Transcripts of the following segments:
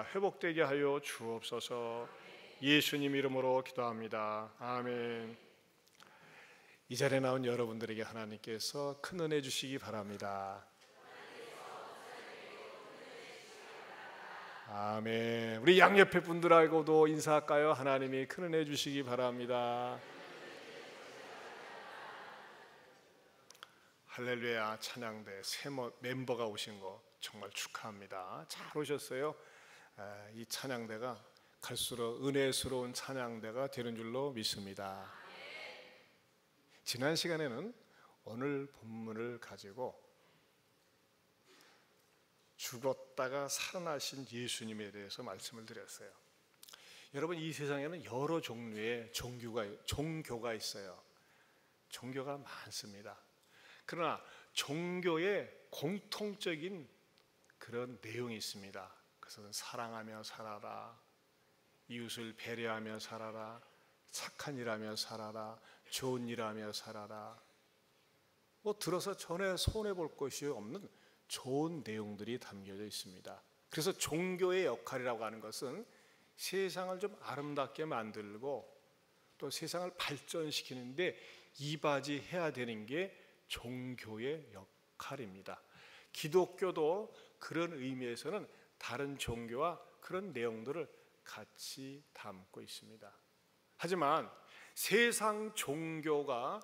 회복되게 하여 주옵소서. 예수님 이름으로 기도합니다. 아멘. 이 자리에 나온 여러분들에게 하나님께서 큰 은혜 주시기 바랍니다. 아멘. 우리 양옆에 분들하고도 인사할까요? 하나님이 큰 은혜 주시기 바랍니다. 할렐루야. 찬양대 새 멤버가 오신 거 정말 축하합니다. 잘 오셨어요. 이 찬양대가 갈수록 은혜스러운 찬양대가 되는 줄로 믿습니다. 지난 시간에는 오늘 본문을 가지고 죽었다가 살아나신 예수님에 대해서 말씀을 드렸어요. 여러분, 이 세상에는 여러 종류의 종교가 있어요. 종교가 많습니다. 그러나 종교의 공통적인 그런 내용이 있습니다. 그것은 사랑하며 살아라, 이웃을 배려하며 살아라, 착한 일하며 살아라, 좋은 일하며 살아라. 들어서 전에 손해볼 것이 없는 좋은 내용들이 담겨져 있습니다. 그래서 종교의 역할이라고 하는 것은 세상을 좀 아름답게 만들고 또 세상을 발전시키는데 이바지해야 되는 게 종교의 역할입니다. 기독교도 그런 의미에서는 다른 종교와 그런 내용들을 같이 담고 있습니다. 하지만 세상 종교가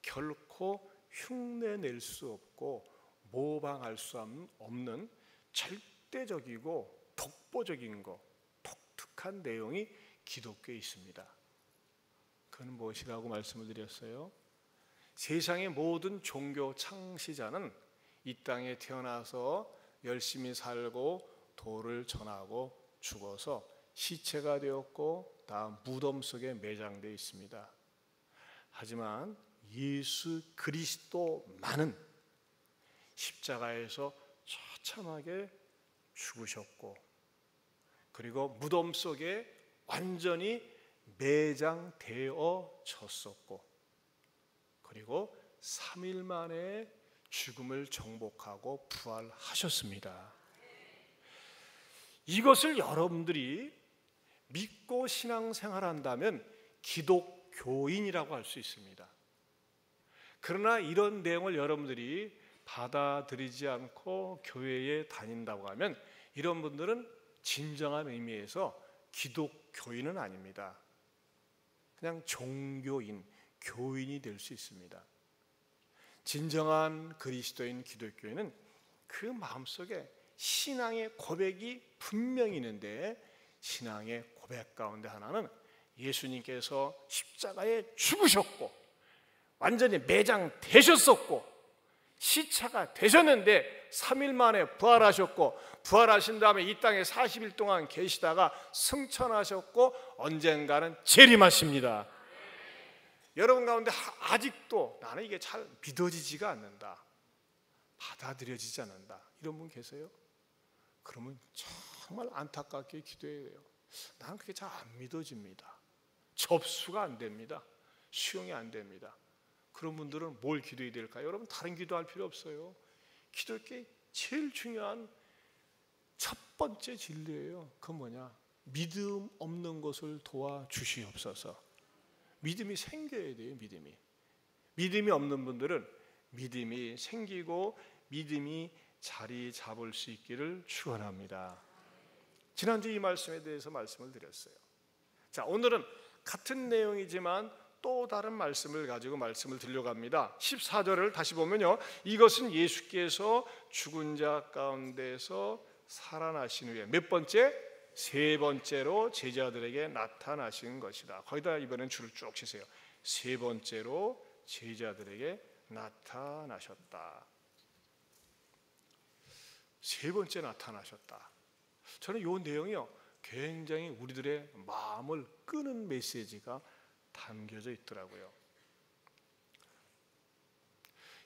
결코 흉내낼 수 없고 모방할 수 없는 절대적이고 독보적인 독특한 내용이 기독교에 있습니다. 그건 무엇이라고 말씀을 드렸어요? 세상의 모든 종교 창시자는 이 땅에 태어나서 열심히 살고 도를 전하고 죽어서 시체가 되었고 다 무덤 속에 매장되어 있습니다. 하지만 예수 그리스도만은 십자가에서 처참하게 죽으셨고 그리고 무덤 속에 완전히 매장되어졌었고 그리고 3일 만에 죽음을 정복하고 부활하셨습니다. 이것을 여러분들이 믿고 신앙생활한다면 기독교인이라고 할 수 있습니다. 그러나 이런 내용을 여러분들이 받아들이지 않고 교회에 다닌다고 하면 이런 분들은 진정한 의미에서 기독교인은 아닙니다. 그냥 종교인, 교인이 될 수 있습니다. 진정한 그리스도인 기독교인은 그 마음속에 신앙의 고백이 분명히 있는데 신앙의 고백 가운데 하나는 예수님께서 십자가에 죽으셨고 완전히 매장되셨었고 시체가 되셨는데 3일 만에 부활하셨고 부활하신 다음에 이 땅에 40일 동안 계시다가 승천하셨고 언젠가는 재림하십니다. 여러분 가운데 아직도 나는 이게 잘 믿어지지가 않는다, 받아들여지지 않는다 이런 분 계세요? 그러면 정말 안타깝게 기도해야 돼요. 나는 그게 잘 안 믿어집니다. 접수가 안 됩니다. 수용이 안 됩니다. 그런 분들은 뭘 기도해야 될까요? 여러분, 다른 기도할 필요 없어요. 기도할 제일 중요한 첫 번째 진리예요. 그건 뭐냐? 믿음 없는 것을 도와주시옵소서. 믿음이 생겨야 돼요. 믿음이 없는 분들은 믿음이 생기고 믿음이 자리 잡을 수 있기를 축원합니다. 지난주 이 말씀에 대해서 말씀을 드렸어요. 자, 오늘은 같은 내용이지만 또 다른 말씀을 가지고 말씀을 드리려고 합니다. 14절을 다시 보면요, 이것은 예수께서 죽은 자 가운데서 살아나신 후에 몇 번째? 세 번째로 제자들에게 나타나신 것이다. 거기다 이번엔 줄을 쭉 치세요. 세 번째로 제자들에게 나타나셨다. 세 번째 나타나셨다. 저는 이 내용이요, 굉장히 우리들의 마음을 끄는 메시지가 담겨져 있더라고요.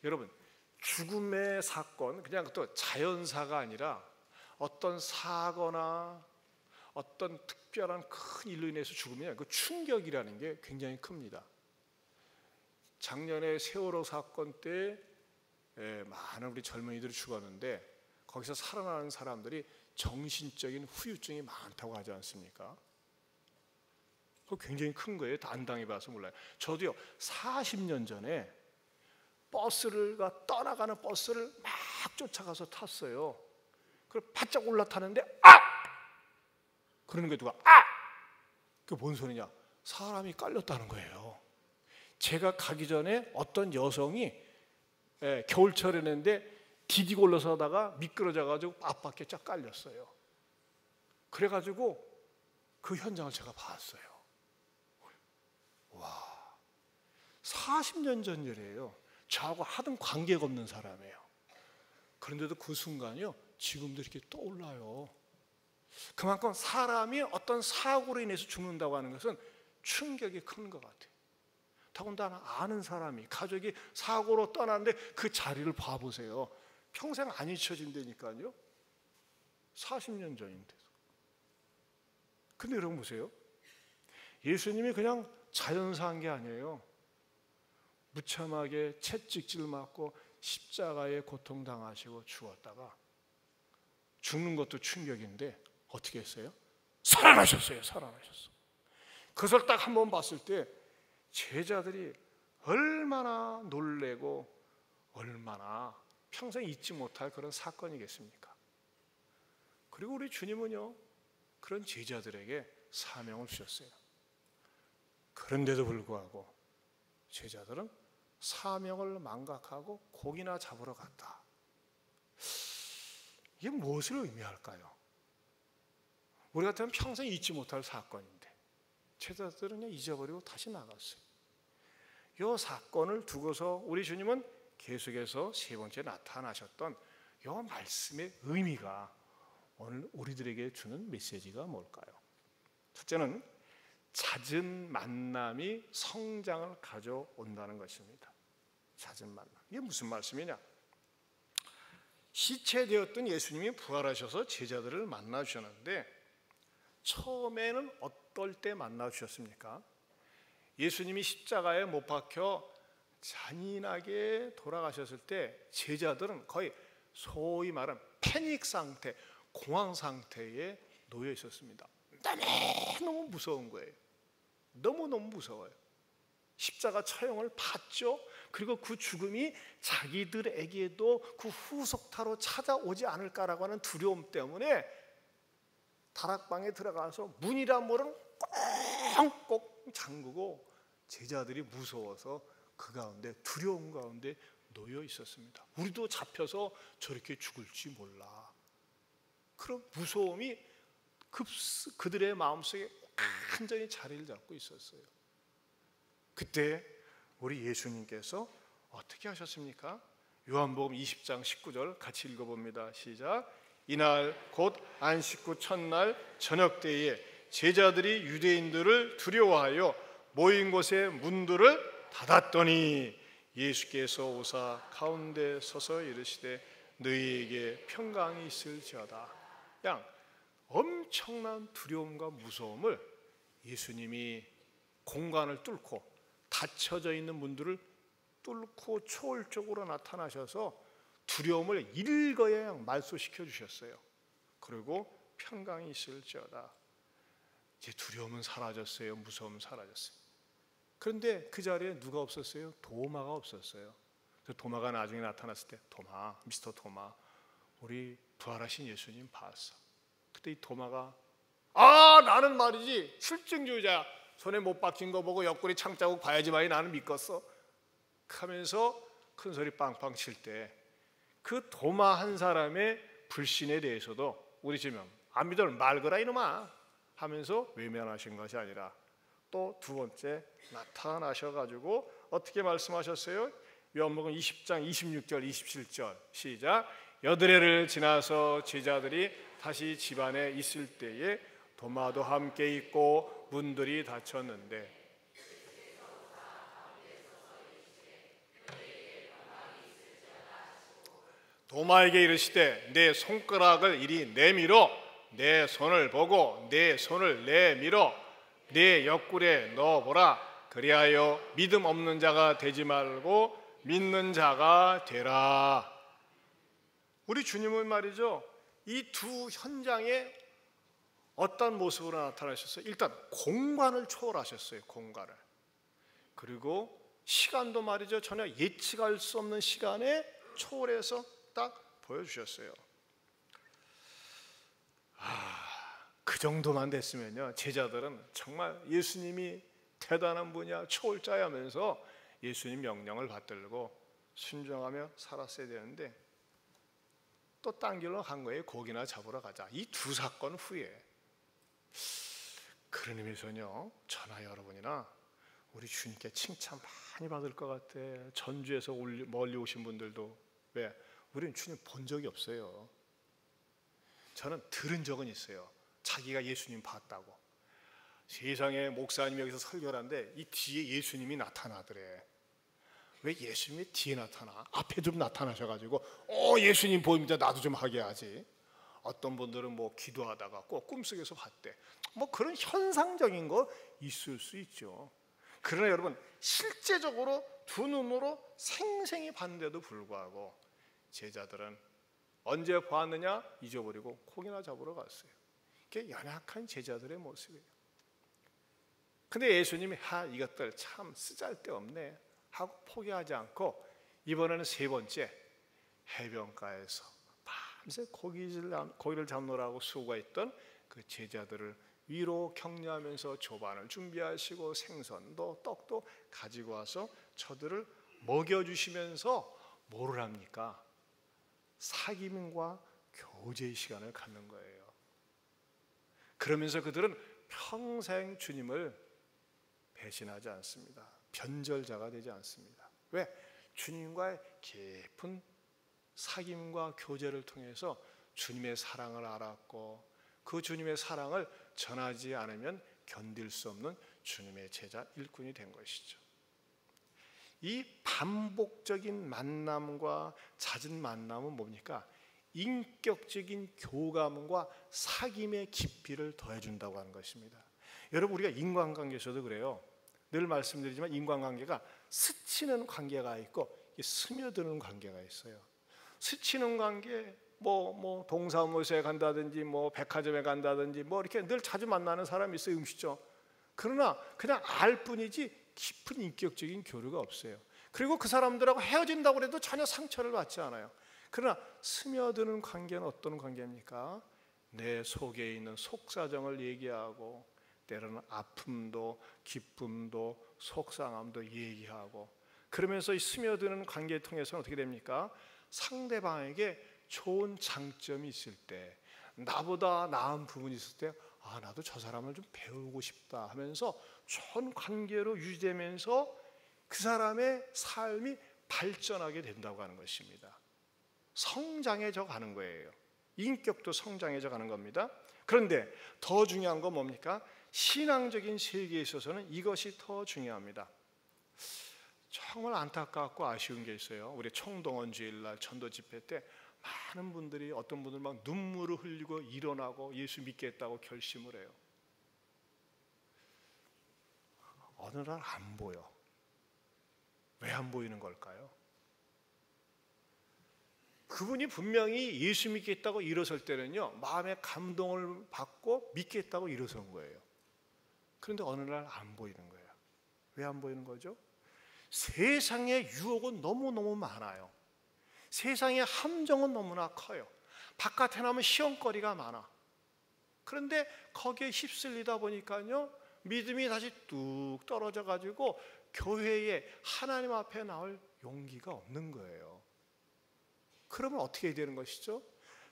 여러분, 죽음의 사건, 그냥 또 자연사가 아니라 어떤 사거나 어떤 특별한 큰 일로 인해서 죽으면 그 충격이라는 게 굉장히 큽니다. 작년에 세월호 사건 때 많은 우리 젊은이들이 죽었는데 거기서 살아나는 사람들이 정신적인 후유증이 많다고 하지 않습니까? 그거 굉장히 큰 거예요. 안 당해봐서 몰라요. 저도요 40년 전에 떠나가는 버스를 막 쫓아가서 탔어요. 그걸 바짝 올라타는데 그러는 게 누가 그게 뭔 소리냐? 사람이 깔렸다는 거예요. 제가 가기 전에 어떤 여성이 겨울철이었는데 디디고 올라서다가 미끄러져가지고 앞바퀴에 쫙 깔렸어요. 그래가지고 그 현장을 제가 봤어요. 와, 40년 전 일이에요. 저하고 하등 관계가 없는 사람이에요. 그런데도 그 순간이요, 지금도 이렇게 떠올라요. 그만큼 사람이 어떤 사고로 인해서 죽는다고 하는 것은 충격이 큰 것 같아요. 더군다나 아는 사람이, 가족이 사고로 떠났는데 그 자리를 봐보세요. 평생 안 잊혀진다니까요. 40년 전인데. 근데 여러분 보세요. 예수님이 그냥 자연사한 게 아니에요. 무참하게 채찍질 맞고 십자가에 고통당하시고 죽었다가 죽는 것도 충격인데 어떻게 했어요? 살아나셨어요. 살아나셨어. 그것을 딱 한 번 봤을 때 제자들이 얼마나 놀래고 얼마나 평생 잊지 못할 그런 사건이겠습니까? 그리고 우리 주님은요, 그런 제자들에게 사명을 주셨어요. 그런데도 불구하고 제자들은 사명을 망각하고 고기나 잡으러 갔다. 이게 무엇을 의미할까요? 우리 같으면 평생 잊지 못할 사건인데 제자들은 그냥 잊어버리고 다시 나갔어요. 이 사건을 두고서 우리 주님은 계속해서 세 번째 나타나셨던 이 말씀의 의미가 오늘 우리들에게 주는 메시지가 뭘까요? 첫째는 잦은 만남이 성장을 가져온다는 것입니다. 잦은 만남. 이게 무슨 말씀이냐? 시체되었던 예수님이 부활하셔서 제자들을 만나 주셨는데 처음에는 어떨 때 만나 주셨습니까? 예수님이 십자가에 못 박혀 잔인하게 돌아가셨을 때 제자들은 거의 소위 말하는 패닉 상태, 공황 상태에 놓여 있었습니다. 너무 무서운 거예요. 너무너무 무서워요. 십자가 처형을 받죠. 그리고 그 죽음이 자기들에게도 그 후속타로 찾아오지 않을까라고 하는 두려움 때문에 다락방에 들어가서 문이란 문을 꼭 잠그고 제자들이 무서워서 그 가운데 두려움 가운데 놓여 있었습니다. 우리도 잡혀서 저렇게 죽을지 몰라. 그런 무서움이 그들의 마음속에 완전히 자리를 잡고 있었어요. 그때 우리 예수님께서 어떻게 하셨습니까? 요한복음 20장 19절 같이 읽어봅니다. 시작. 이날 곧 안식 후 첫날 저녁 때에 제자들이 유대인들을 두려워하여 모인 곳에 문들을 닫았더니 예수께서 오사 가운데 서서 이르시되 너희에게 평강이 있을지어다. 그냥 엄청난 두려움과 무서움을 예수님이 공간을 뚫고 닫혀져 있는 문들을 뚫고 초월적으로 나타나셔서 두려움을 일거에 말소시켜 주셨어요. 그리고 평강이 있을지어다. 이제 두려움은 사라졌어요. 무서움은 사라졌어요. 그런데 그 자리에 누가 없었어요? 도마가 없었어요. 도마가 나중에 나타났을 때 도마, 미스터 도마, 우리 부활하신 예수님 봤어. 그때 이 도마가 나는 말이지 실증주의자야. 손에 못 박힌 거 보고 옆구리 창자국 봐야지만이 나는 믿겠어 하면서 큰 소리 빵빵 칠 때 그 도마 한 사람의 불신에 대해서도 우리 지금 안 믿으면 말거라 이놈아 하면서 외면하신 것이 아니라 또 두 번째 나타나셔가지고 어떻게 말씀하셨어요? 요한복음 20장 26절 27절 시작. 여드레를 지나서 제자들이 다시 집안에 있을 때에 도마도 함께 있고 문들이 닫혔는데 도마에게 이르시되 내 손가락을 이리 내밀어 내 손을 보고 내 손을 내밀어 내 옆구리에 넣어보라. 그리하여 믿음 없는 자가 되지 말고 믿는 자가 되라. 우리 주님은 말이죠, 이 두 현장에 어떤 모습으로 나타나셨어요? 일단 공간을 초월하셨어요. 공간을. 그리고 시간도 말이죠. 전혀 예측할 수 없는 시간에 초월해서 딱 보여주셨어요. 그 정도만 됐으면요, 제자들은 정말 예수님이 대단한 분이야, 초월자야 하면서 예수님 명령을 받들고 순종하며 살았어야 되는데 또 딴 길로 간 거예요. 고기나 잡으러 가자. 이 두 사건 후에. 그런 의미에서는요, 저나 여러분이나 우리 주님께 칭찬 많이 받을 것 같아. 전주에서 멀리 오신 분들도. 왜? 우리는 주님 본 적이 없어요. 저는 들은 적은 있어요. 자기가 예수님 봤다고. 세상에 목사님이 여기서 설교를 하는데 이 뒤에 예수님이 나타나더래. 왜 예수님이 뒤에 나타나? 앞에 좀 나타나셔가지고 예수님 보입니다, 나도 좀 하게 하지. 어떤 분들은 뭐 기도하다가 꼭 꿈속에서 봤대. 뭐 그런 현상적인 거 있을 수 있죠. 그러나 여러분, 실제적으로 두 눈으로 생생히 봤는데도 불구하고 제자들은 언제 보았느냐? 잊어버리고 고기나 잡으러 갔어요. 그게 연약한 제자들의 모습이에요. 근데 예수님이 이것들 참 쓰잘데없네 하고 포기하지 않고 이번에는 세 번째, 해변가에서 밤새 고기를 잡느라고 수고했던 그 제자들을 위로 격려하면서 조반을 준비하시고 생선도 떡도 가지고 와서 저들을 먹여주시면서 뭐를 합니까? 사귐과 교제의 시간을 갖는 거예요. 그러면서 그들은 평생 주님을 배신하지 않습니다. 변절자가 되지 않습니다. 왜? 주님과의 깊은 사귐과 교제를 통해서 주님의 사랑을 알았고 그 주님의 사랑을 전하지 않으면 견딜 수 없는 주님의 제자 일꾼이 된 것이죠. 이 반복적인 만남과 잦은 만남은 뭡니까? 인격적인 교감과 사귐의 깊이를 더해준다고 하는 것입니다. 여러분, 우리가 인간관계에서도 그래요. 늘 말씀드리지만 인간관계가 스치는 관계가 있고 스며드는 관계가 있어요. 스치는 관계, 뭐 동사무소에 간다든지 뭐 백화점에 간다든지 뭐 이렇게 늘 자주 만나는 사람이 있어요, 음식점. 그러나 그냥 알 뿐이지 깊은 인격적인 교류가 없어요. 그리고 그 사람들하고 헤어진다고 해도 전혀 상처를 받지 않아요. 그러나 스며드는 관계는 어떤 관계입니까? 내 속에 있는 속사정을 얘기하고 때로는 아픔도 기쁨도 속상함도 얘기하고 그러면서 이 스며드는 관계를 통해서는 어떻게 됩니까? 상대방에게 좋은 장점이 있을 때, 나보다 나은 부분이 있을 때 나도 저 사람을 좀 배우고 싶다 하면서 좋은 관계로 유지되면서 그 사람의 삶이 발전하게 된다고 하는 것입니다. 성장해져 가는 거예요. 인격도 성장해져 가는 겁니다. 그런데 더 중요한 건 뭡니까? 신앙적인 세계에 있어서는 이것이 더 중요합니다. 정말 안타깝고 아쉬운 게 있어요. 우리 총동원 주일날 전도 집회 때 많은 분들이, 어떤 분들 막 눈물을 흘리고 일어나고 예수 믿겠다고 결심을 해요. 어느 날 안 보여. 왜 안 보이는 걸까요? 그분이 분명히 예수 믿겠다고 일어설 때는요, 마음의 감동을 받고 믿겠다고 일어선 거예요. 그런데 어느 날 안 보이는 거예요. 왜 안 보이는 거죠? 세상의 유혹은 너무너무 많아요. 세상의 함정은 너무나 커요. 바깥에 나면 시험거리가 많아. 그런데 거기에 휩쓸리다 보니까요, 믿음이 다시 뚝 떨어져 가지고 교회에 하나님 앞에 나올 용기가 없는 거예요. 그러면 어떻게 해야 되는 것이죠?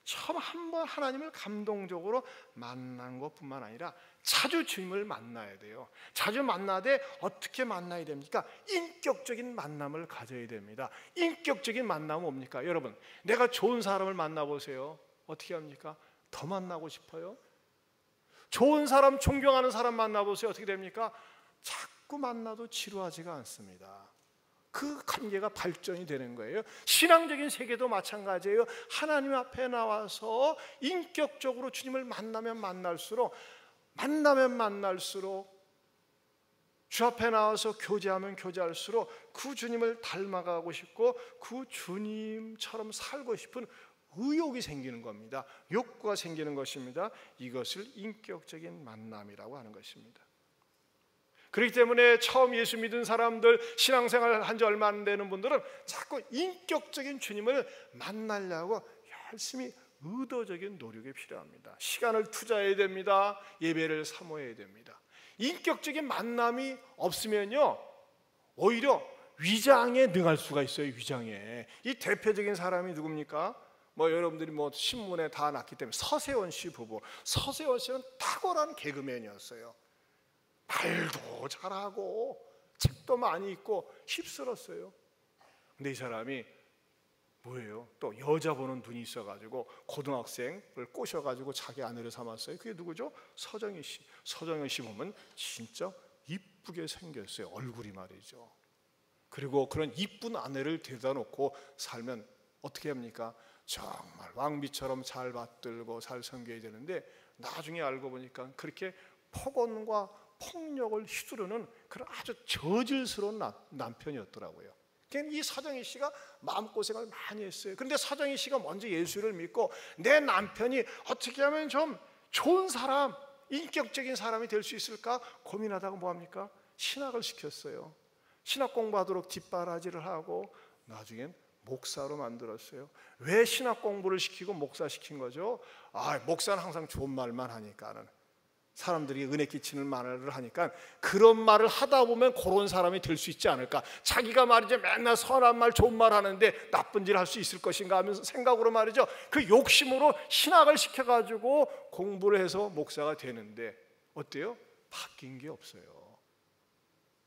처음 한번 하나님을 감동적으로 만난 것뿐만 아니라 자주 주님을 만나야 돼요. 자주 만나되 어떻게 만나야 됩니까? 인격적인 만남을 가져야 됩니다. 인격적인 만남은 뭡니까? 여러분, 내가 좋은 사람을 만나보세요. 어떻게 합니까? 더 만나고 싶어요? 좋은 사람, 존경하는 사람 만나보세요. 어떻게 됩니까? 자꾸 만나도 지루하지가 않습니다. 그 관계가 발전이 되는 거예요. 신앙적인 세계도 마찬가지예요. 하나님 앞에 나와서 인격적으로 주님을 만나면 만날수록 주 앞에 나와서 교제하면 교제할수록 그 주님을 닮아가고 싶고 그 주님처럼 살고 싶은 의욕이 생기는 겁니다. 욕구가 생기는 것입니다. 이것을 인격적인 만남이라고 하는 것입니다. 그렇기 때문에 처음 예수 믿은 사람들, 신앙생활 한 지 얼마 안 되는 분들은 자꾸 인격적인 주님을 만나려고 열심히 의도적인 노력이 필요합니다. 시간을 투자해야 됩니다. 예배를 사모해야 됩니다. 인격적인 만남이 없으면요, 오히려 위장에 능할 수가 있어요. 위장에. 이 대표적인 사람이 누굽니까? 여러분들이 신문에 다 났기 때문에 서세원 씨 부부. 서세원 씨는 탁월한 개그맨이었어요. 말도 잘하고 책도 많이 읽고 휩쓸었어요. 근데 이 사람이 뭐예요? 또 여자 보는 눈이 있어가지고 고등학생을 꼬셔가지고 자기 아내를 삼았어요. 그게 누구죠? 서정희 씨. 서정희 씨 보면 진짜 이쁘게 생겼어요. 얼굴이 말이죠. 그리고 그런 이쁜 아내를 데려다 놓고 살면 어떻게 합니까? 정말 왕비처럼 잘 받들고 잘 섬겨야 되는데 나중에 알고 보니까 그렇게 폭언과 폭력을 휘두르는 그런 아주 저질스러운 남편이었더라고요. 이 서정희 씨가 마음고생을 많이 했어요. 그런데 서정희 씨가 먼저 예수를 믿고 내 남편이 어떻게 하면 좀 좋은 사람, 인격적인 사람이 될 수 있을까 고민하다가 뭐합니까? 신학을 시켰어요. 신학 공부하도록 뒷바라지를 하고 나중엔 목사로 만들었어요. 왜 신학 공부를 시키고 목사 시킨 거죠? 목사는 항상 좋은 말만 하니까는, 사람들이 은혜 끼치는 말을 하니까 그런 말을 하다 보면 그런 사람이 될 수 있지 않을까. 자기가 말이죠 맨날 선한 말 좋은 말 하는데 나쁜 일 할 수 있을 것인가 하면서 생각으로 말이죠 그 욕심으로 신학을 시켜가지고 공부를 해서 목사가 되는데 어때요? 바뀐 게 없어요.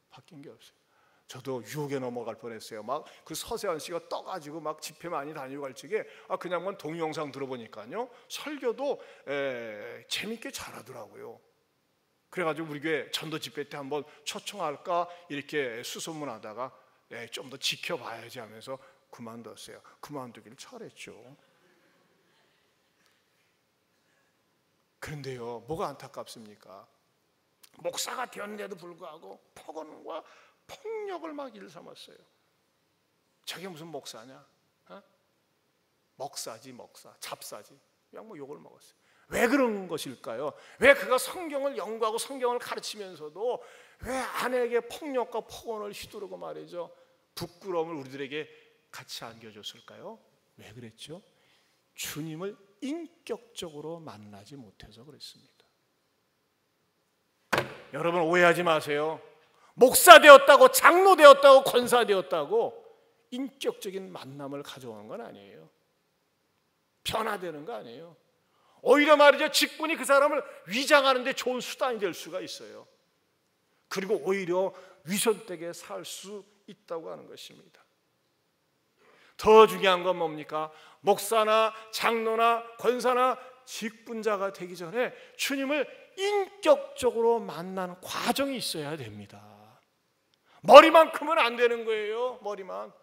바뀐 게 없어요. 저도 유혹에 넘어갈 뻔했어요. 막 그 서세환 씨가 떠가지고 막 집회 많이 다니고 갈 적에 그냥 동영상 들어보니까요 설교도 재밌게 잘하더라고요. 그래가지고 우리 교회 전도 집회 때 한번 초청할까 이렇게 수소문하다가 좀 더 지켜봐야지 하면서 그만뒀어요. 그만두기를 잘했죠. 그런데요, 뭐가 안타깝습니까? 목사가 되었는데도 불구하고 폭언과 폭력을 막 일삼았어요. 저게 무슨 목사냐? 먹사지 먹사, 잡사지. 그냥 욕을 먹었어요. 왜 그런 것일까요? 왜 그가 성경을 연구하고 성경을 가르치면서도 왜 아내에게 폭력과 폭언을 휘두르고 말이죠 부끄러움을 우리들에게 같이 안겨줬을까요? 왜 그랬죠? 주님을 인격적으로 만나지 못해서 그랬습니다. 여러분 오해하지 마세요. 목사 되었다고, 장로 되었다고, 권사 되었다고 인격적인 만남을 가져오는 건 아니에요. 변화되는 거 아니에요. 오히려 말이죠 직분이 그 사람을 위장하는 데 좋은 수단이 될 수가 있어요. 그리고 오히려 위선되게 살 수 있다고 하는 것입니다. 더 중요한 건 뭡니까? 목사나 장로나 권사나 직분자가 되기 전에 주님을 인격적으로 만나는 과정이 있어야 됩니다. 머리만 크면 안 되는 거예요. 머리만.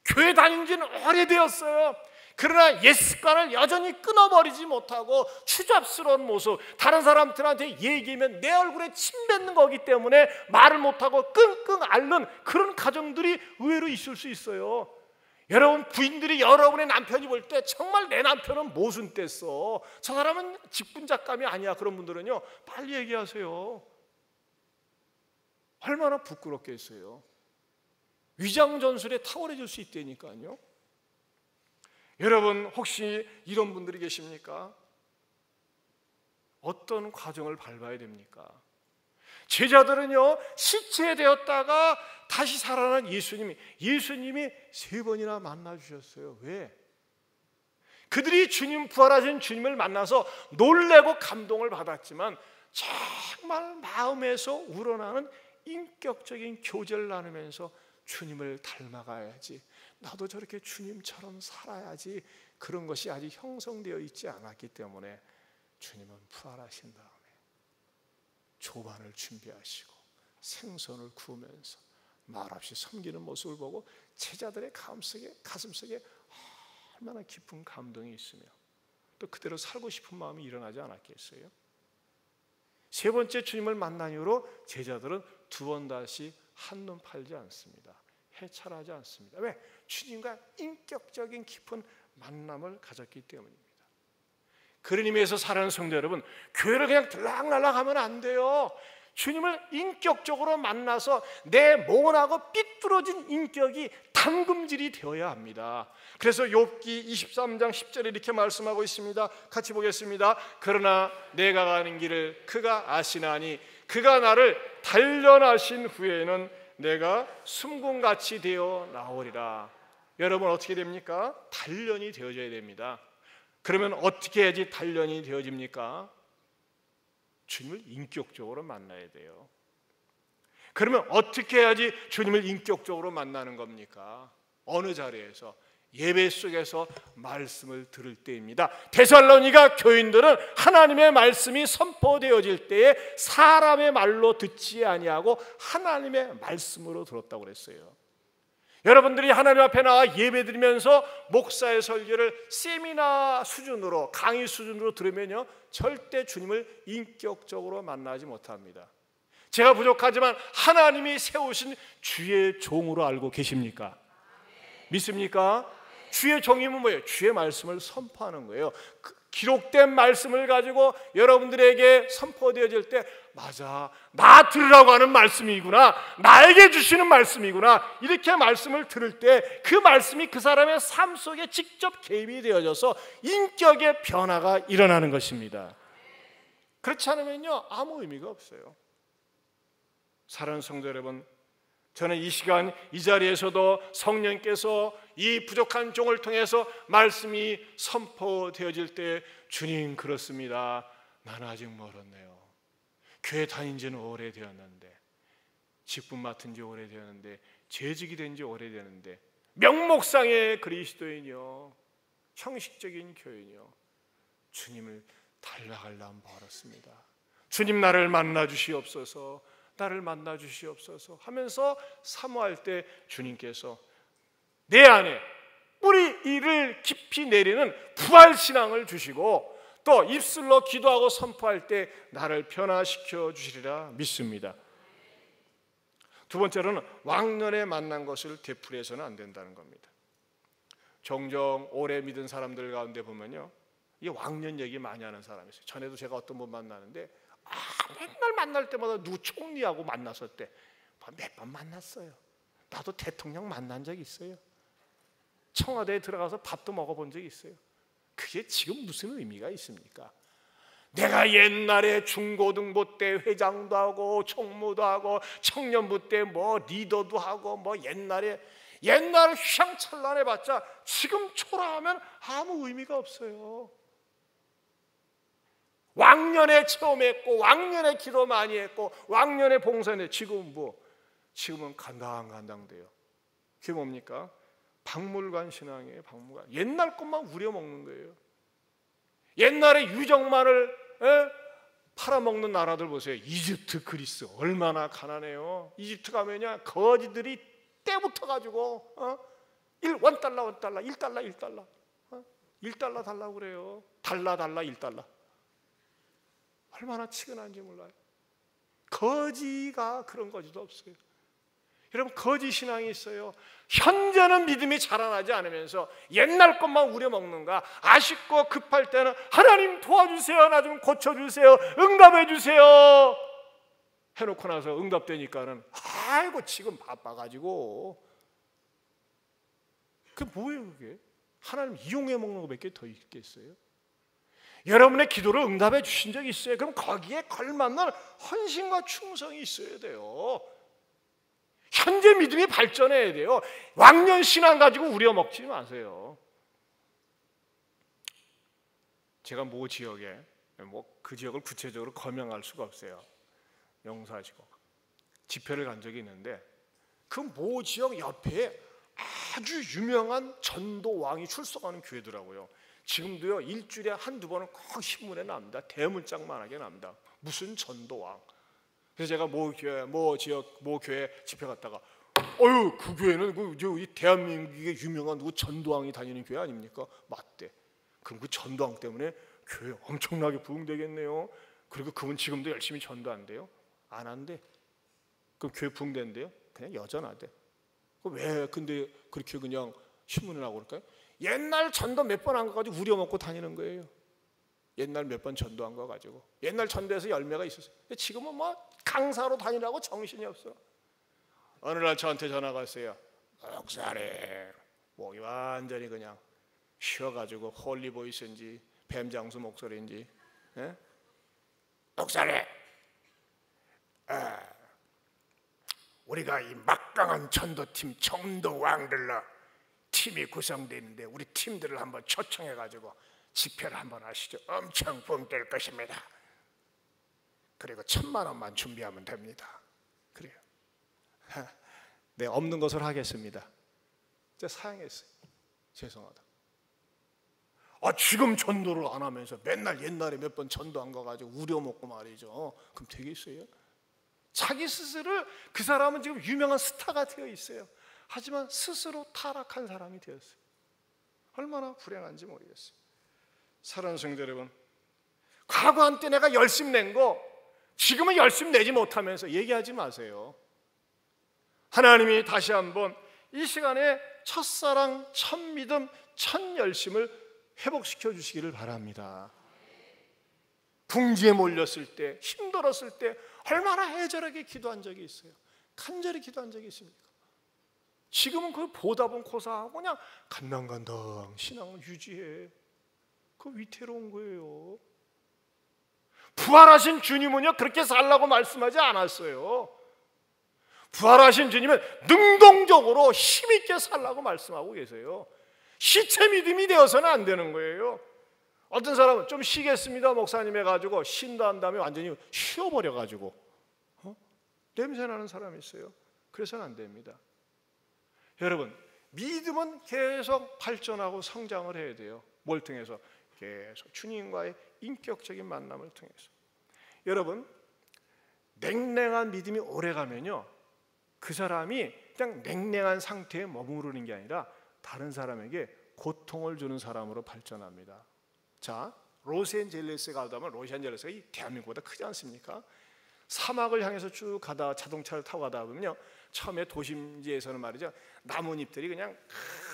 교회 다닌 지는 오래되었어요. 그러나 옛 습관을 여전히 끊어버리지 못하고 추잡스러운 모습, 다른 사람들한테 얘기하면 내 얼굴에 침 뱉는 거기 때문에 말을 못하고 끙끙 앓는 그런 가정들이 의외로 있을 수 있어요. 여러분 부인들이 여러분의 남편이 볼 때 정말 내 남편은 모순됐어, 저 사람은 직분작감이 아니야, 그런 분들은요 빨리 얘기하세요. 얼마나 부끄럽겠어요. 위장전술에 탁월해질 수 있다니까요. 여러분 혹시 이런 분들이 계십니까? 어떤 과정을 밟아야 됩니까? 제자들은요 시체되었다가 다시 살아난 예수님이 3번이나 만나주셨어요. 왜? 그들이 주님, 부활하신 주님을 만나서 놀래고 감동을 받았지만 정말 마음에서 우러나는 인격적인 교제를 나누면서 주님을 닮아가야지, 나도 저렇게 주님처럼 살아야지, 그런 것이 아직 형성되어 있지 않았기 때문에 주님은 부활하신 다음에 조반을 준비하시고 생선을 구우면서 말없이 섬기는 모습을 보고 제자들의 가슴속에 얼마나 깊은 감동이 있으며 또 그대로 살고 싶은 마음이 일어나지 않았겠어요? 3번째 주님을 만난 이후로 제자들은 2번 다시 한눈 팔지 않습니다. 해찰하지 않습니다. 왜? 주님과 인격적인 깊은 만남을 가졌기 때문입니다. 그런 의미에서 사랑하는 성도 여러분, 교회를 그냥 들락날락 하면 안 돼요. 주님을 인격적으로 만나서 내 모나고 삐뚤어진 인격이 담금질이 되어야 합니다. 그래서 욥기 23장 10절에 이렇게 말씀하고 있습니다. 같이 보겠습니다. 그러나 내가 가는 길을 그가 아시나니 그가 나를 단련하신 후에는 내가 숨궁같이 되어 나오리라. 여러분 어떻게 됩니까? 단련이 되어져야 됩니다. 그러면 어떻게 해야지 단련이 되어집니까? 주님을 인격적으로 만나야 돼요. 그러면 어떻게 해야지 주님을 인격적으로 만나는 겁니까? 어느 자리에서? 예배 속에서 말씀을 들을 때입니다. 데살로니가 교인들은 하나님의 말씀이 선포되어질 때에 사람의 말로 듣지 아니하고 하나님의 말씀으로 들었다고 그랬어요. 여러분들이 하나님 앞에 나와 예배드리면서 목사의 설교를 세미나 수준으로, 강의 수준으로 들으면요, 절대 주님을 인격적으로 만나지 못합니다. 제가 부족하지만 하나님이 세우신 주의 종으로 알고 계십니까? 믿습니까? 주의 종이면 뭐예요? 주의 말씀을 선포하는 거예요. 기록된 말씀을 가지고 여러분들에게 선포되어질 때, 맞아, 나 들으라고 하는 말씀이구나, 나에게 주시는 말씀이구나, 이렇게 말씀을 들을 때 그 말씀이 그 사람의 삶 속에 직접 개입이 되어져서 인격의 변화가 일어나는 것입니다. 그렇지 않으면요, 아무 의미가 없어요. 사랑하는 성도 여러분, 저는 이 시간 이 자리에서도 성령께서 이 부족한 종을 통해서 말씀이 선포되어질 때, 주님 그렇습니다, 나는 아직 멀었네요. 교회 다닌 지는 오래되었는데, 직분 맡은 지 오래되었는데, 재직이 된 지 오래되었는데, 명목상의 그리스도인이요, 형식적인 교인이요, 주님을 달라갈람 멀었습니다. 주님 나를 만나 주시옵소서, 나를 만나 주시옵소서 하면서 사모할 때 주님께서 내 안에 뿌리를 깊이 내리는 부활신앙을 주시고, 또 입술로 기도하고 선포할 때 나를 변화시켜 주시리라 믿습니다. 두 번째로는 왕년에 만난 것을 되풀이해서는 안 된다는 겁니다. 종종 오래 믿은 사람들 가운데 보면요, 이 왕년 얘기 많이 하는 사람이 있어요. 전에도 제가 어떤 분 만나는데, 맨날 만날 때마다 누구 총리하고 만났을 때 몇 번 만났어요. 나도 대통령 만난 적이 있어요. 청와대에 들어가서 밥도 먹어본 적이 있어요. 그게 지금 무슨 의미가 있습니까? 내가 옛날에 중고등부 때 회장도 하고 총무도 하고 청년부 때 뭐 리더도 하고 뭐 옛날에 휘황찬란해봤자 지금 초라하면 아무 의미가 없어요. 왕년에 체험했고, 왕년에 기도 많이 했고, 왕년에 봉사했는데 지금은 간당간당돼요. 그게 뭡니까? 박물관 신앙이에요. 박물관. 옛날 것만 우려먹는 거예요. 옛날에 유정만을 팔아먹는 나라들 보세요. 이집트, 그리스 얼마나 가난해요. 이집트 가면요, 거지들이 때부터 가지고 $1달러, $1달러 1달러 달라고 그래요. 달러 1달러. 얼마나 치근한지 몰라요. 거지가 그런 거지도 없어요. 여러분, 거지 신앙이 있어요. 현재는 믿음이 자라나지 않으면서 옛날 것만 우려먹는가. 아쉽고 급할 때는 하나님 도와주세요, 나 좀 고쳐주세요, 응답해주세요 해놓고 나서 응답되니까는 아이고 지금 바빠가지고. 그게 뭐예요 그게? 하나님 이용해 먹는 것밖에 더 있겠어요? 여러분의 기도를 응답해 주신 적이 있어요. 그럼 거기에 걸맞는 헌신과 충성이 있어야 돼요. 현재 믿음이 발전해야 돼요. 왕년 신앙 가지고 우려먹지 마세요. 제가 모 지역에, 그 지역을 구체적으로 거명할 수가 없어요. 용서하시고 집회를 간 적이 있는데, 그 모 지역 옆에 아주 유명한 전도왕이 출석하는 교회더라고요. 지금도요, 일주일에 한두 번은 꼭 신문에 납니다. 대문짝만하게 납니다. 무슨 전도왕. 그래서 제가 모 지역 모 교회 집회 갔다가, 그 교회는 이 대한민국의 유명한 누구 전도왕이 다니는 교회 아닙니까? 맞대. 그럼 그 전도왕 때문에 교회 엄청나게 부흥되겠네요. 그리고 그분 지금도 열심히 전도한대요. 안 한대. 그럼 교회 부흥된대요? 그냥 여전하대. 왜 근데 그렇게 그냥 신문에 나고 그럴까요? 옛날 전도 몇 번 한 거 가지고 우려먹고 다니는 거예요. 옛날 몇 번 전도한 거 가지고. 옛날 전도에서 열매가 있었어요. 지금은 뭐 강사로 다니라고 정신이 없어. 어느 날 저한테 전화가 왔어요. 목사님, 목이 완전히 그냥 쉬어가지고 홀리보이스인지 뱀장수 목소리인지, 예? 목사님, 우리가 이 막강한 전도팀 전도왕들로 팀이 구성되어 있는데 우리 팀들을 한번 초청해가지고 집회를 한번 하시죠. 엄청 붐될 것입니다. 그리고 1,000만 원만 준비하면 됩니다. 그래요. 네, 없는 것을 하겠습니다. 제가 사양했어요. 죄송하다. 지금 전도를 안 하면서 맨날 옛날에 몇 번 전도 안 가가지고 우려먹고 말이죠. 그럼 되겠어요? 자기 스스로, 그 사람은 지금 유명한 스타가 되어 있어요. 하지만 스스로 타락한 사람이 되었어요. 얼마나 불행한지 모르겠어요. 사랑하는 성도 여러분, 과거 한때 내가 열심 낸 거 지금은 열심 내지 못하면서 얘기하지 마세요. 하나님이 다시 한번 이 시간에 첫사랑, 첫믿음, 첫열심을 회복시켜 주시기를 바랍니다. 궁지에 몰렸을 때, 힘들었을 때 얼마나 애절하게 기도한 적이 있어요. 간절히 기도한 적이 있습니까? 지금은 그 보답은 고사하고 그냥 간당간당 신앙을 유지해. 그 위태로운 거예요. 부활하신 주님은요 그렇게 살라고 말씀하지 않았어요. 부활하신 주님은 능동적으로 힘있게 살라고 말씀하고 계세요. 시체 믿음이 되어서는 안 되는 거예요. 어떤 사람은 좀 쉬겠습니다 목사님 해가지고 쉰다 한 다음에 완전히 쉬어버려가지고 냄새나는 사람이 있어요. 그래서는 안 됩니다. 여러분, 믿음은 계속 발전하고 성장을 해야 돼요. 뭘 통해서? 계속 주님과의 인격적인 만남을 통해서. 여러분, 냉랭한 믿음이 오래가면요 그 사람이 그냥 냉랭한 상태에 머무르는 게 아니라 다른 사람에게 고통을 주는 사람으로 발전합니다. 자, 로스앤젤레스에 가다 보면, 로스앤젤레스가 이 대한민국보다 크지 않습니까? 사막을 향해서 쭉 가다 자동차를 타고 가다 보면요 처음에 도심지에서는 말이죠 나뭇잎들이 그냥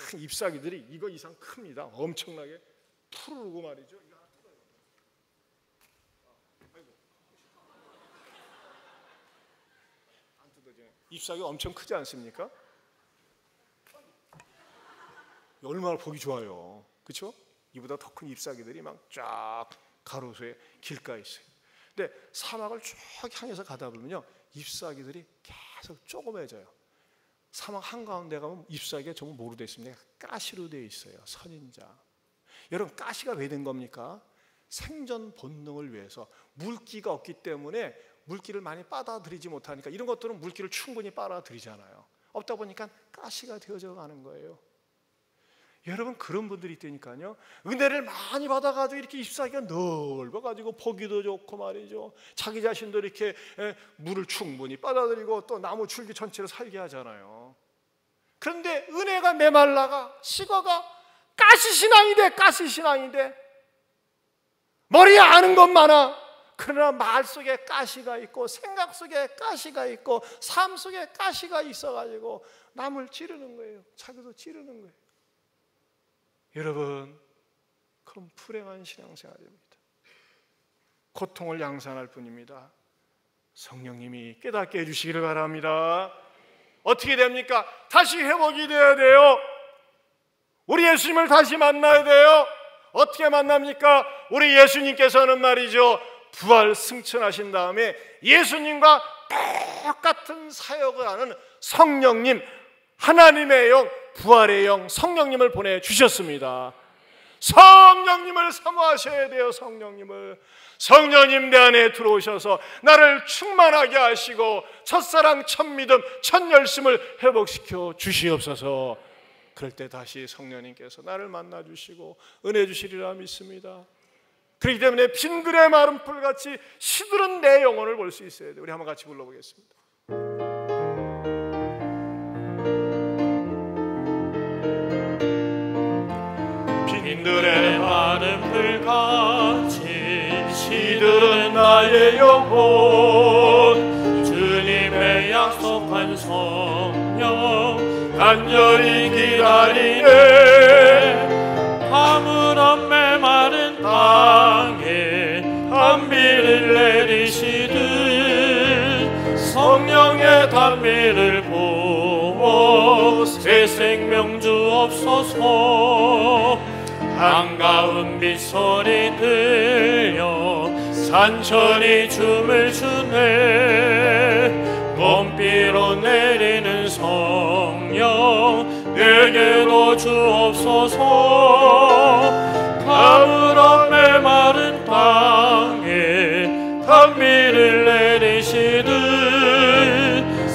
큰 잎사귀들이 이거 이상 큽니다. 엄청나게 푸르르고 말이죠. 안 뜯어지네. 잎사귀 엄청 크지 않습니까? 얼마나 보기 좋아요. 그렇죠? 이보다 더 큰 잎사귀들이 막 쫙 가로수에 길가에 있어요. 근데 사막을 쭉 향해서 가다 보면요 잎사귀들이 계속 조그매져요. 사막 한가운데 가면 잎사귀가 전부 뭐로 되어 있습니까? 가시로 되어 있어요. 선인장. 여러분, 가시가 왜 된 겁니까? 생존 본능을 위해서. 물기가 없기 때문에 물기를 많이 빨아들이지 못하니까 이런 것들은 물기를 충분히 빨아들이잖아요. 없다 보니까 가시가 되어져 가는 거예요. 여러분, 그런 분들이 있다니까요. 은혜를 많이 받아가지고 이렇게 잎사귀가 넓어가지고 보기도 좋고 말이죠. 자기 자신도 이렇게 물을 충분히 빨아들이고 또 나무 줄기 전체를 살게 하잖아요. 그런데 은혜가 메말라가 식어가 가시신앙이 돼. 가시신앙이 돼. 머리에 아는 것 많아. 그러나 말 속에 가시가 있고 생각 속에 가시가 있고 삶 속에 가시가 있어가지고 남을 찌르는 거예요. 자기도 찌르는 거예요. 여러분, 그럼 불행한 신앙생활입니다. 고통을 양산할 뿐입니다. 성령님이 깨닫게 해주시기를 바랍니다. 어떻게 됩니까? 다시 회복이 되어야 돼요. 우리 예수님을 다시 만나야 돼요. 어떻게 만납니까? 우리 예수님께서는 말이죠 부활 승천하신 다음에 예수님과 똑같은 사역을 하는 성령님, 하나님의 영, 부활의 영, 성령님을 보내주셨습니다. 성령님을 사모하셔야 돼요. 성령님 내 안에 들어오셔서 나를 충만하게 하시고 첫사랑, 첫믿음, 첫열심을 회복시켜 주시옵소서. 그럴 때 다시 성령님께서 나를 만나주시고 은혜 주시리라 믿습니다. 그렇기 때문에 빈들의 마른 풀같이 시들은 내 영혼을 볼 수 있어야 돼요. 우리 한번 같이 불러보겠습니다. 빈들의 마른 풀같이 시들은 나의 영혼, 주님의 약속한 성령 간절히 기다리네. 성령의 단미를 보고 새 생명 주옵소서. 한가운 빗소리 들려 산천이 춤을 추네. 봄비로 내리는 성령 내게도 주옵소서. 가을한 메마른 땅에 단미를 내리시듯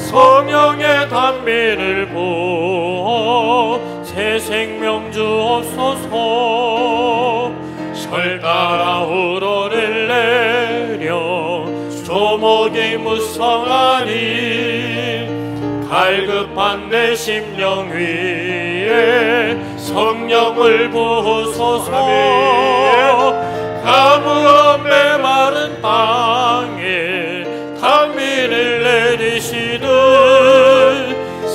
성령의 단미를 부어 새 생명 주옵소서. 철 따라 우러를 내려 조목이 무성하니 갈급한 내 심령 위에 성령을 부으소서. 가물어 메마른 땅에 단미를 내리시듯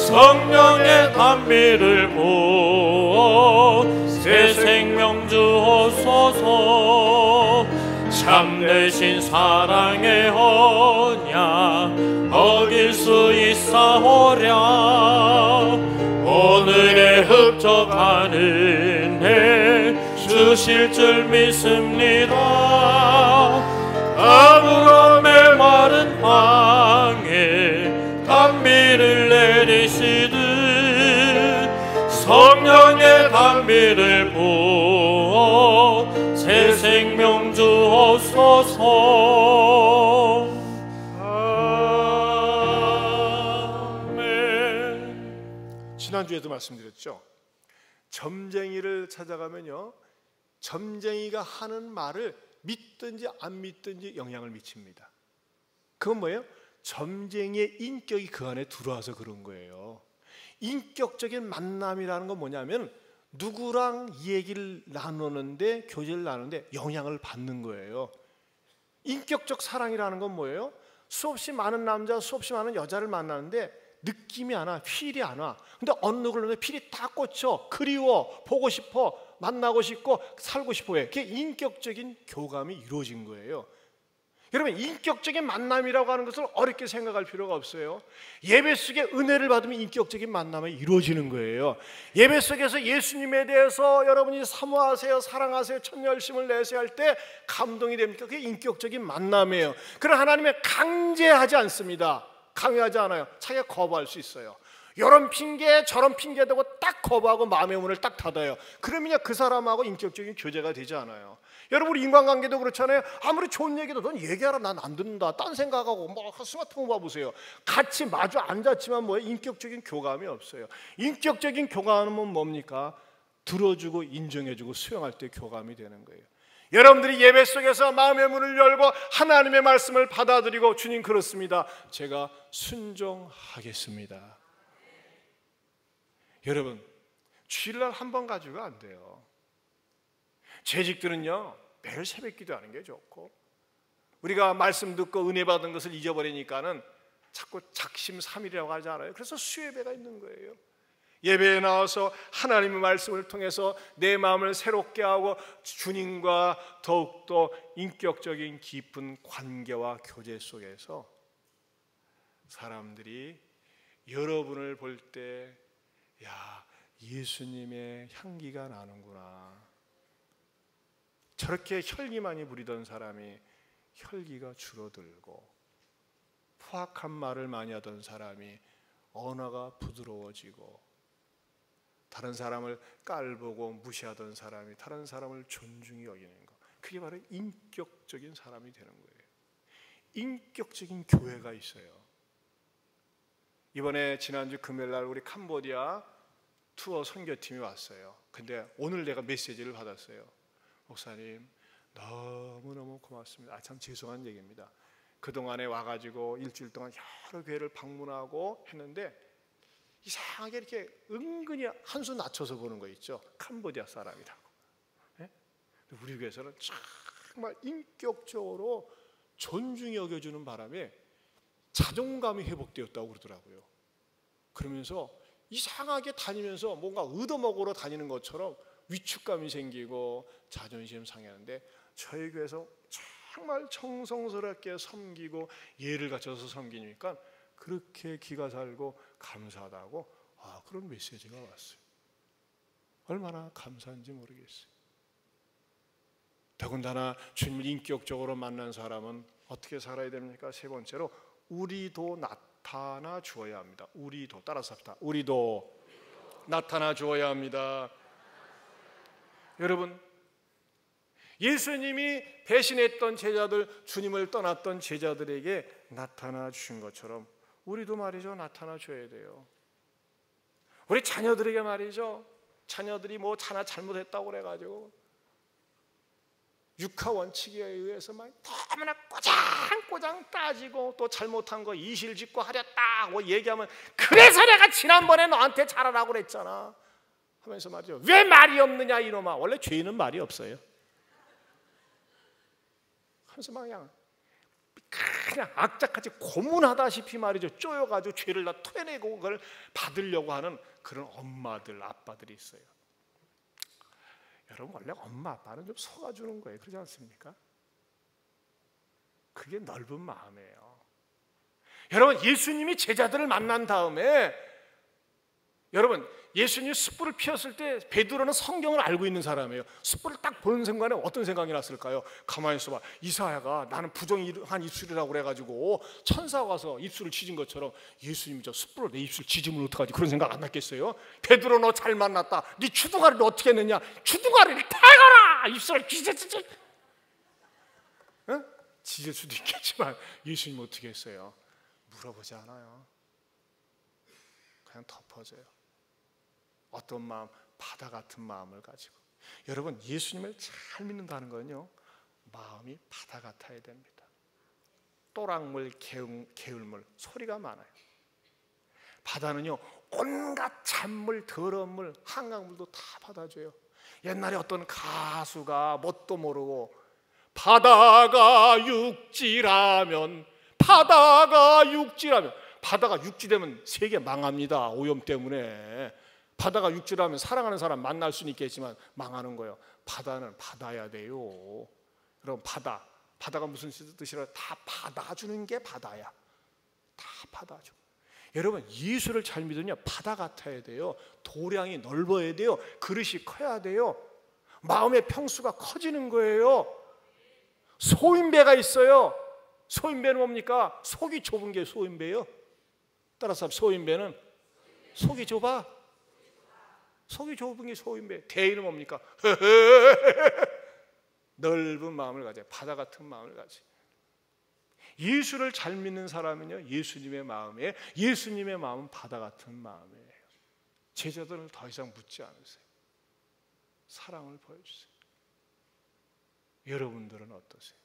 성령의 단미를 부어 새 생명 주옵소서. 참되신 사랑의 언약 어길 수 있사오랴. 오늘의 흡족하는 해 주실 줄 믿습니다. 아무런 메마른 땅에 단미를 내리시듯 성령의 단미를 부어 새 생명 주옵소서. 아멘. 지난주에도 말씀드렸죠. 점쟁이를 찾아가면요, 점쟁이가 하는 말을 믿든지 안 믿든지 영향을 미칩니다. 그건 뭐예요? 점쟁이의 인격이 그 안에 들어와서 그런 거예요. 인격적인 만남이라는 건 뭐냐면 누구랑 얘기를 나누는데, 교제를 나누는데 영향을 받는 거예요. 인격적 사랑이라는 건 뭐예요? 수없이 많은 남자, 수없이 많은 여자를 만나는데 느낌이 안 와, 필이 안 와. 근데 어느 누구를 필이 다 꽂혀. 그리워, 보고 싶어, 만나고 싶고 살고 싶어 해. 그게 인격적인 교감이 이루어진 거예요. 여러분, 인격적인 만남이라고 하는 것을 어렵게 생각할 필요가 없어요. 예배 속에 은혜를 받으면 인격적인 만남이 이루어지는 거예요. 예배 속에서 예수님에 대해서 여러분이 사모하세요, 사랑하세요, 천열심을 내세요 할 때 감동이 됩니까? 그게 인격적인 만남이에요. 그러나 하나님은 강제하지 않습니다. 강요하지 않아요. 자기가 거부할 수 있어요. 이런 핑계 저런 핑계 대고 딱 거부하고 마음의 문을 딱 닫아요. 그러면 그 사람하고 인격적인 교제가 되지 않아요. 여러분, 우리 인간관계도 그렇잖아요. 아무리 좋은 얘기도 넌 얘기하라, 난 안 듣는다, 딴 생각하고 뭐 스마트폰 봐보세요. 같이 마주 앉았지만 뭐예요? 인격적인 교감이 없어요. 인격적인 교감은 뭡니까? 들어주고 인정해주고 수용할 때 교감이 되는 거예요. 여러분들이 예배 속에서 마음의 문을 열고 하나님의 말씀을 받아들이고, 주님 그렇습니다, 제가 순종하겠습니다. 여러분, 주일날 한 번 가지고 안 돼요. 재직들은요, 매일 새벽 기도하는 게 좋고, 우리가 말씀 듣고 은혜 받은 것을 잊어버리니까는 자꾸 작심삼일이라고 하지 않아요? 그래서 수예배가 있는 거예요. 예배에 나와서 하나님의 말씀을 통해서 내 마음을 새롭게 하고 주님과 더욱더 인격적인 깊은 관계와 교제 속에서 사람들이 여러분을 볼 때, 야, 예수님의 향기가 나는구나. 저렇게 혈기 많이 부리던 사람이 혈기가 줄어들고, 포악한 말을 많이 하던 사람이 언어가 부드러워지고, 다른 사람을 깔보고 무시하던 사람이 다른 사람을 존중히 여기는 것, 그게 바로 인격적인 사람이 되는 거예요. 인격적인 교회가 있어요. 이번에 지난주 금요일날 우리 캄보디아 투어 선교팀이 왔어요. 근데 오늘 내가 메시지를 받았어요. 목사님, 너무너무 고맙습니다. 참 죄송한 얘기입니다. 그동안에 와가지고 일주일 동안 여러 교회를 방문하고 했는데 이상하게 이렇게 은근히 한 수 낮춰서 보는 거 있죠. 캄보디아 사람이라고. 네? 우리 교회에서는 정말 인격적으로 존중히 여겨주는 바람에 자존감이 회복되었다고 그러더라고요. 그러면서 이상하게 다니면서 뭔가 얻어먹으러 다니는 것처럼 위축감이 생기고 자존심 상하는데, 저희 교회에서 정말 정성스럽게 섬기고 예를 갖춰서 섬기니까 그렇게 기가 살고 감사하다고 그런 메시지가 왔어요. 얼마나 감사한지 모르겠어요. 더군다나 주님을 인격적으로 만난 사람은 어떻게 살아야 됩니까? 세 번째로 우리도 나타나 주어야 합니다. 우리도, 따라서 합시다. 우리도 나타나 주어야 합니다. 여러분, 예수님이 배신했던 제자들, 주님을 떠났던 제자들에게 나타나 주신 것처럼 우리도 말이죠, 나타나 줘야 돼요. 우리 자녀들에게 말이죠, 자녀들이 뭐 하나 잘못했다고 그래가지고 육하 원칙에 의해서 막 너무나 꼬장꼬장 따지고 또 잘못한 거 이실직고 하렸다고 얘기하면, 그래서 내가 지난번에 너한테 잘하라고 그랬잖아 하면서 말이죠, 왜 말이 없느냐 이놈아. 원래 죄인은 말이 없어요. 하면서 막 그냥 악착같이 고문하다시피 말이죠, 쪼여가지고 죄를 다 토해내고 그걸 받으려고 하는 그런 엄마들, 아빠들이 있어요. 여러분, 원래 엄마 아빠는 좀 속아주는 거예요. 그렇지 않습니까? 그게 넓은 마음이에요. 여러분, 예수님이 제자들을 만난 다음에, 여러분, 예수님이 숯불을 피웠을 때 베드로는 성경을 알고 있는 사람이에요. 숯불을 딱 보는 순간에 어떤 생각이 났을까요? 가만히 있어봐. 이사야가 나는 부정한 입술이라고 그래가지고 천사가 와서 입술을 찢은 것처럼 예수님이 저 숯불로 내 입술 찢으면 어떡하지? 그런 생각 안 났겠어요? 베드로, 너 잘 만났다. 네 주둥아리를 어떻게 했느냐? 주둥아리를 태거라! 입술을 찢어지지. 응? 찢을 수도 있겠지만 예수님 어떻게 했어요? 물어보지 않아요. 그냥 덮어줘요. 어떤 마음? 바다 같은 마음을 가지고. 여러분, 예수님을 잘 믿는다는 건요, 마음이 바다 같아야 됩니다. 또랑물, 개울물, 소리가 많아요. 바다는요, 온갖 잔물, 더러운 물, 한강물도 다 받아줘요. 옛날에 어떤 가수가 뭣도 모르고 바다가 육지라면, 바다가 육지되면 세계 망합니다. 오염 때문에. 바다가 육지라면 사랑하는 사람 만날 수는 있겠지만 망하는 거예요. 바다는 받아야 돼요. 여러분, 바다가 무슨 뜻이라? 다 받아주는 게 바다야. 다 받아줘. 여러분, 예수를 잘 믿으냐? 바다 같아야 돼요. 도량이 넓어야 돼요. 그릇이 커야 돼요. 마음의 평수가 커지는 거예요. 소인배가 있어요. 소인배는 뭡니까? 속이 좁은 게 소인배예요. 따라서 소인배는 속이 좁아. 속이 좁은 게 소인배. 대인은 뭡니까? 넓은 마음을 가져. 바다 같은 마음을 가져. 예수를 잘 믿는 사람은요, 예수님의 마음에, 예수님의 마음은 바다 같은 마음이에요. 제자들을 더 이상 묻지 않으세요. 사랑을 보여주세요. 여러분들은 어떠세요?